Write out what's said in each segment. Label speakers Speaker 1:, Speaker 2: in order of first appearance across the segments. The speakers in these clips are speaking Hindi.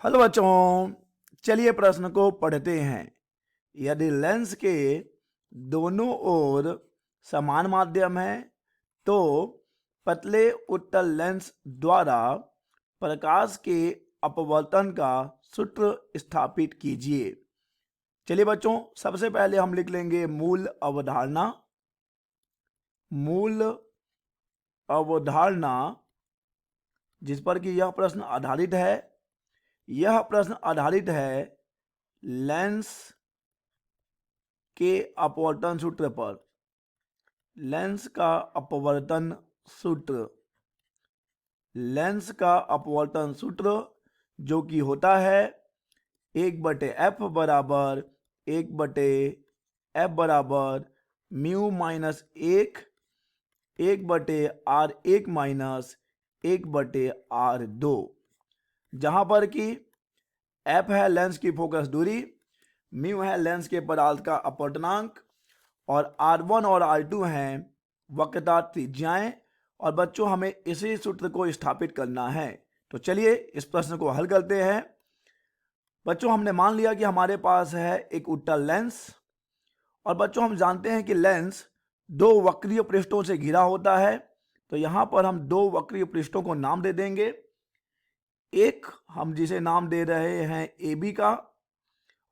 Speaker 1: हेलो बच्चों, चलिए प्रश्न को पढ़ते हैं। यदि लेंस के दोनों ओर समान माध्यम है तो पतले उत्तल लेंस द्वारा प्रकाश के अपवर्तन का सूत्र स्थापित कीजिए। चलिए बच्चों, सबसे पहले हम लिख लेंगे मूल अवधारणा। मूल अवधारणा जिस पर कि यह प्रश्न आधारित है, यह प्रश्न आधारित है लेंस के अपवर्तन सूत्र पर। लेंस का अपवर्तन सूत्र, लेंस का अपवर्तन सूत्र जो कि होता है 1/f बराबर 1/f mu minus 1/r1 minus 1/r2, जहां पर कि f है लेंस की फोकस दूरी, म्यू है लेंस के पदार्थ का अपवर्तनांक और r1 और r2 हैं वक्रता त्रिज्याएं। और बच्चों हमें इसी सूत्र को स्थापित करना है। तो चलिए इस प्रश्न को हल करते हैं। बच्चों हमने मान लिया कि हमारे पास है एक उत्तल लेंस, और बच्चों हम जानते हैं कि लेंस दो वक्रीय पृष्ठों से घिरा होता है। तो यहां पर हम दो वक्रीय पृष्ठों को नाम दे देंगे। एक हम जिसे नाम दे रहे हैं AB का,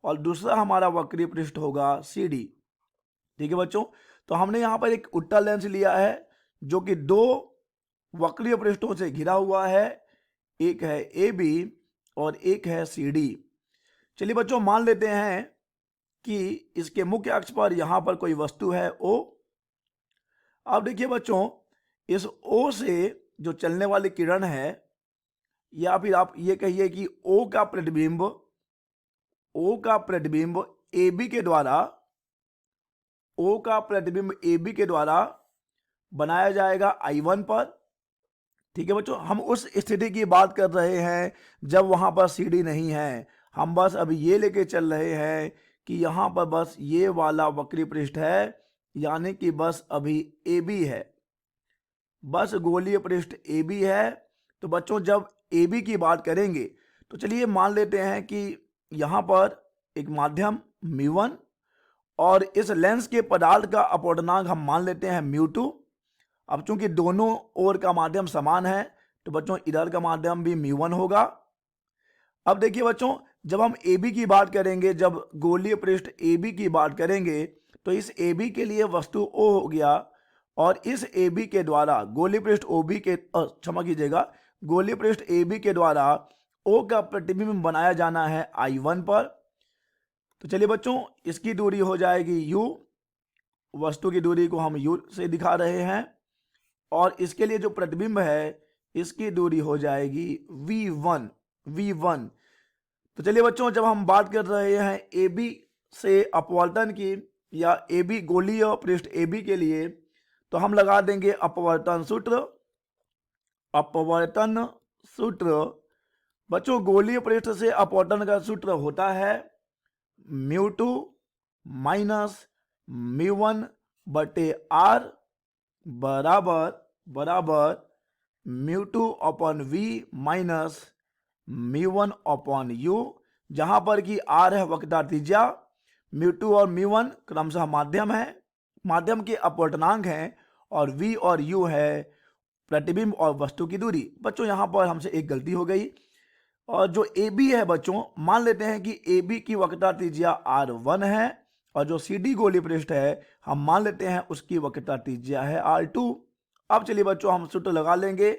Speaker 1: और दूसरा हमारा वक्रीय पृष्ठ होगा CD। ठीक है बच्चों, तो हमने यहां पर एक उत्तल लेंस लिया है जो कि दो वक्रीय पृष्ठों से घिरा हुआ है। एक है AB और एक है CD। चलिए बच्चों मान लेते हैं कि इसके मुख्य अक्ष पर यहां पर कोई वस्तु है O। अब देखिए बच्चों, इस O से जो चलने वाली किरण है, या फिर आप ये कहिए कि O का प्रतिबिंब AB के द्वारा, O का प्रतिबिंब AB के द्वारा बनाया जाएगा I1 पर। ठीक है बच्चों, हम उस स्थिति की बात कर रहे हैं जब वहां पर CD नहीं है। हम बस अभी ये लेके चल रहे हैं कि यहां पर बस ये वाला वक्री पृष्ठ है, यानी कि बस अभी AB है, बस गोलीय पृष्ठ AB है। तो बच्चों जब AB की बात करेंगे तो चलिए मान लेते हैं कि यहां पर एक माध्यम μ1 और इस लेंस के पदार्थ का अपवर्तनांक हम मान लेते हैं μ2। अब चूंकि दोनों ओर का माध्यम समान है तो बच्चों इधर का माध्यम भी μ1 होगा। अब देखिए बच्चों, जब हम AB की बात करेंगे, जब गोलीय पृष्ठ AB की बात करेंगे, तो इस AB के लिए वस्तु O हो गया, और इस AB के द्वारा गोलीय पृष्ठ OB के क्षमा कीजिएगा, गोलीय पृष्ठ AB के द्वारा O का प्रतिबिंब बनाया जाना है I1 पर। तो चलिए बच्चों, इसकी दूरी हो जाएगी U, वस्तु की दूरी को हम U से दिखा रहे हैं, और इसके लिए जो प्रतिबिंब है इसकी दूरी हो जाएगी V1। तो चलिए बच्चों, जब हम बात कर रहे हैं AB से अपवर्तन की, या AB गोलीय पृष्ठ AB के लिए, तो हम लगा देंगे अपवर्तन सूत्र। अपवर्तन सूत्र बच्चों, गोलीय पृष्ठ से अपवर्तन का सूत्र होता है μ2 माइनस μ1/r बराबर μ2/v माइनस μ1/u, जहां पर कि r है वक्रता त्रिज्या, μ2 और μ1 क्रमशः माध्यम है, माध्यम के अपवर्तनांक हैं, और v और u है प्रतिबिंब और वस्तु की दूरी। बच्चों यहां पर हमसे एक गलती हो गई, और जो AB है बच्चों, मान लेते हैं कि AB की वक्रता त्रिज्या R1 है, और जो CD गोलीय पृष्ठ है हम मान लेते हैं उसकी वक्रता त्रिज्या है R2। अब चलिए बच्चों हम सूत्र लगा लेंगे,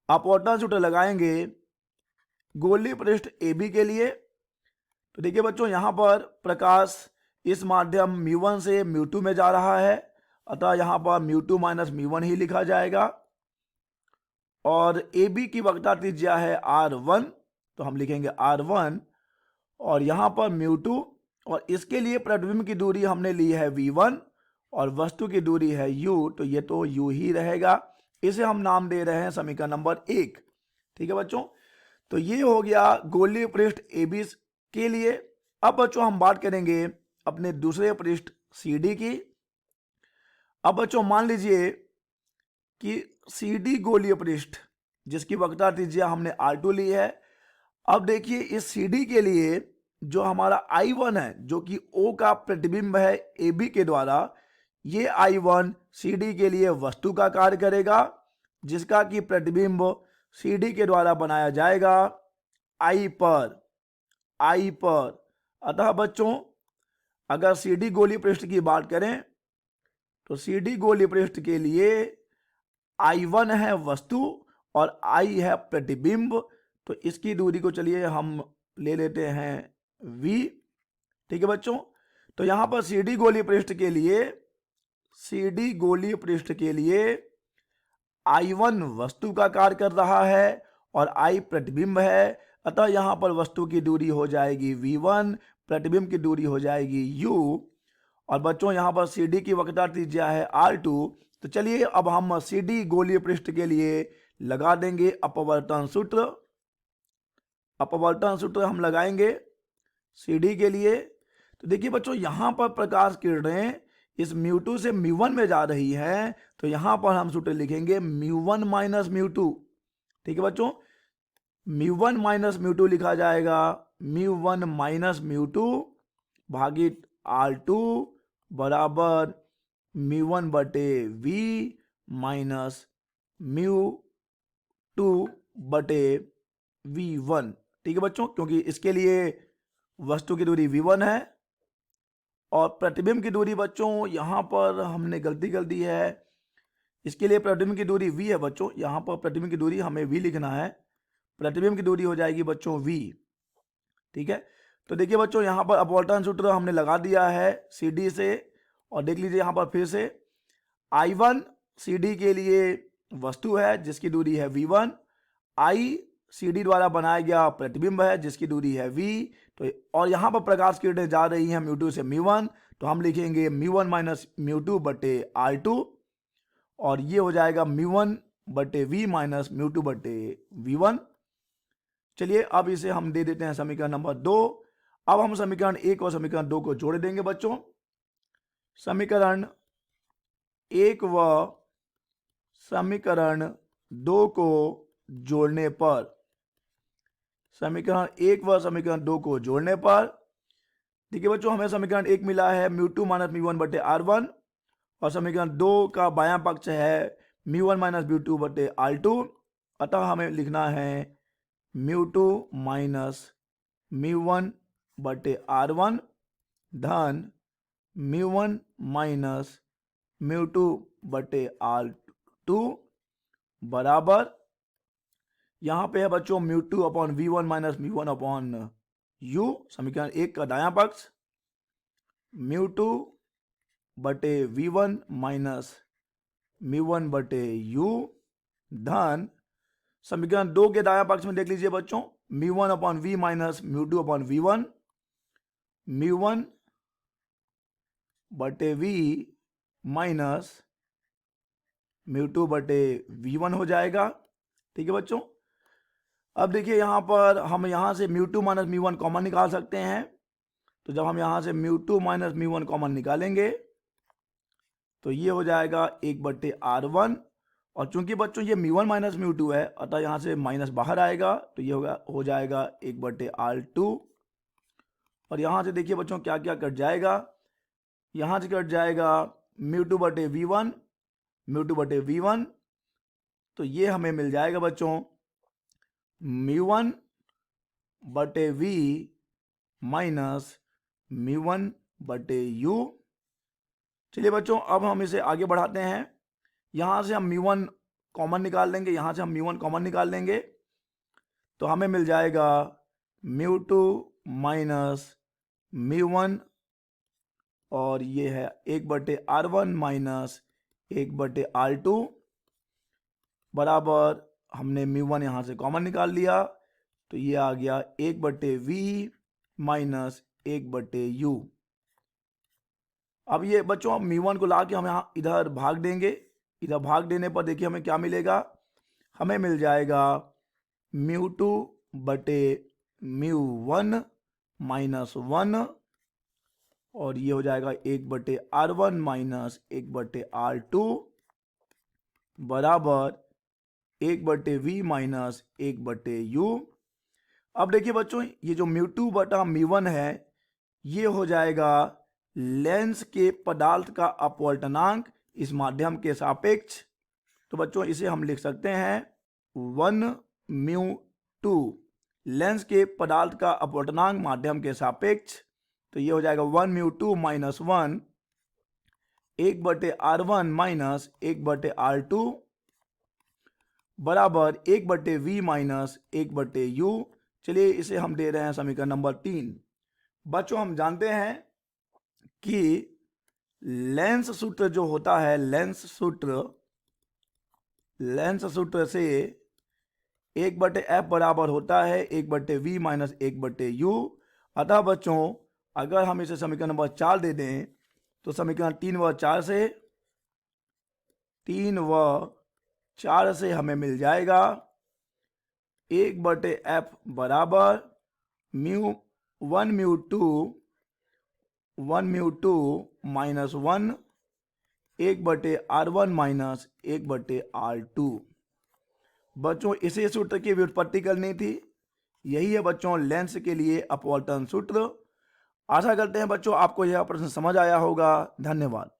Speaker 1: अपवर्तन सूत्र लगाएंगे गोलीय पृष्ठ AB के लिए। तो देखिए बच्चों, यहां पर प्रकाश इस माध्यम μ1 से μ2 में जा रहा है, अतः यहां पर μ2 माइनस μ1 ही लिखा जाएगा, और AB की वक्रता त्रिज्या है R1, तो हम लिखेंगे R1, और यहां पर μ2, और इसके लिए प्रतिबिंब की दूरी हमने ली है V1 और वस्तु की दूरी है U, तो ये तो U ही रहेगा। इसे हम नाम दे रहे हैं समीकरण नंबर 1। ठीक है बच्चों, तो ये हो गया गोलीय पृष्ठ AB के लिए। अब बच्चों हम बात करेंगे अपने दूसरे पृष्ठ CD की। अब बच्चों मान लीजिए कि CD गोलीय पृष्ठ जिसकी वक्रता त्रिज्या हमने R2 ली है, अब देखिए इस सी डी के लिए जो हमारा I1 है जो कि O का प्रतिबिंब है AB के द्वारा, ये I1 सी डी के लिए वस्तु का कार्य करेगा जिसका कि प्रतिबिंब सी डी के द्वारा बनाया जाएगा I पर। अतः बच्चों अगर सी डी गोलीय पृष्ठ की बात करें तो सी डी गोलीय पृष्ठ के लिए I1 है वस्तु और I है प्रतिबिंब, तो इसकी दूरी को चलिए हम ले लेते हैं V। ठीक है बच्चों, तो यहां पर सी डी गोलीय पृष्ठ के लिए I1 वस्तु का कार्य कर रहा है और I प्रतिबिंब है, अतः यहां पर वस्तु की दूरी हो जाएगी V1, प्रतिबिंब की दूरी हो जाएगी U। और बच्चों यहां पर सी डी की वक्रता त्रिज्या है R2। तो चलिए अब हम सी डी गोलीय पृष्ठ के लिए लगा देंगे अपवर्तन सूत्र। अपवर्तन सूत्र हम लगाएंगे सी डी के लिए। तो देखिए बच्चों यहां पर प्रकाश किरणें इस μ2 से μ1 में जा रही है, तो यहां पर हम सूत्र लिखेंगे μ1 माइनस μ2। ठीक है बच्चों, μ1 माइनस μ2 लिखा जाएगा μ1 माइनस μ2 भागित R2 बराबर μ1 बटे V माइनस μ2 बटे V1। ठीक है बच्चों, क्योंकि इसके लिए वस्तु की दूरी V1 है और प्रतिबिंब की दूरी बच्चों यहां पर हमने गलती कर दी है, इसके लिए प्रतिबिंब की दूरी V है बच्चों, यहां पर प्रतिबिंब की दूरी हमें V लिखना है, प्रतिबिंब की दूरी हो जाएगी बच्चों V। ठीक है, तो देखिए बच्चों यहां पर अपवर्तन सूत्र हमने लगा दिया है सी डी से, और देख लीजिए यहां पर फिर से I1 सी डी के लिए वस्तु है जिसकी दूरी है V1, I सी डी द्वारा बनाया गया प्रतिबिंब है जिसकी दूरी है V, तो और यहां पर प्रकाश किरणें जा रही हैं μ2 से μ1, तो हम लिखेंगे μ1 माइनस μ2 बटे R2 और ये हो जाएगा μ1 बटे V माइनस μ2 बटे V1। चलिए अब इसे हम दे देते हैं समीकरण नंबर 2। अब हम समीकरण 1 और समीकरण 2 को जोड़ देंगे बच्चों। समीकरण 1 व समीकरण 2 को जोड़ने पर, समीकरण 1 व समीकरण 2 को जोड़ने पर देखिए बच्चों हमें समीकरण 1 मिला है μ2 माइनस μ1 बटे R1 और समीकरण 2 का बायां पक्ष है μ1 माइनस μ2 बटे R2, अतः हमें लिखना है μ2 माइनस μ1 बटे R1 धन μ1 माइनस μ2 बटे R2 बराबर, यहां पे है बच्चों μ2 upon V1 minus μ1 upon U, समीकरण 1 का दायां पक्ष μ2 बटे V1 माइनस μ1 बटे U धन समीकरण 2 के दायां पक्ष में देख लीजिए बच्चों μ1 upon V minus μ2 upon V1, μ1 बटे V माइनस μ2 बटे V1 हो जाएगा। ठीक है बच्चों, अब देखिए यहां पर हम यहां से μ2 माइनस μ1 कॉमन निकाल सकते हैं, तो जब हम यहां से μ2 माइनस μ1 कॉमन निकालेंगे तो ये हो जाएगा 1 बटे R1, और चूंकि बच्चों ये μ1 माइनस μ2 है अतः यहां से माइनस बाहर आएगा, तो ये हो जाएगा 1 बटे R2, और यहां से देखिए बच्चों क्या क्या कट जाएगा, यहां से कट जाएगा μ2 बटे V1, μ2 बटे V1, तो ये हमें मिल जाएगा बच्चों μ1 बटे V माइनस μ1 बटे U। चलिए बच्चों अब हम इसे आगे बढ़ाते हैं, यहां से हम μ1 कॉमन निकाल लेंगे, यहां से हम μ1 कॉमन निकाल लेंगे, तो हमें मिल जाएगा μ2 माइनस μ1 और ये है 1 बटे R1 माइनस 1 बटे R2 बराबर, हमने μ1 यहां से कॉमन निकाल लिया, तो ये आ गया 1 बटे V माइनस 1 बटे U। अब ये बच्चों μ1 को ला के हम यहाँ इधर भाग देंगे, इधर भाग देने पर देखिए हमें क्या मिलेगा, हमें मिल जाएगा μ2 बटे μ1 माइनस 1 और ये हो जाएगा 1 बटे R1 माइनस 1 बटे R2 बराबर 1 बटे V माइनस 1 बटे U। अब देखिए बच्चों, ये जो μ2 बटा μ1 है, ये हो जाएगा लेंस के पदार्थ का अपवर्तनांक इस माध्यम के सापेक्ष। तो बच्चों इसे हम लिख सकते हैं 1μ2 लेंस के पदार्थ का अपवर्तनांक माध्यम के सापेक्ष। तो ये हो जाएगा 1μ2 माइनस 1 1/r1 माइनस 1/r2 बराबर 1/v माइनस 1/u। चलिए इसे हम दे रहे हैं समीकरण नंबर 3। बच्चों हम जानते हैं कि लेंस सूत्र जो होता है, लेंस सूत्र से 1/f बराबर होता है 1/v माइनस 1/u। अतः बच्चों अगर हम इसे समीकरण नंबर 4 दे दें तो समीकरण 3 व 4 से हमें मिल जाएगा 1/f बराबर 1μ2 माइनस 1 1/r1 माइनस 1/r2। बच्चों इसे सूत्र की व्युत्पत्ति करनी थी। यही है बच्चों लेंस के लिए अपवर्तन सूत्र। आशा करते हैं बच्चों आपको यह प्रश्न समझ आया होगा। धन्यवाद।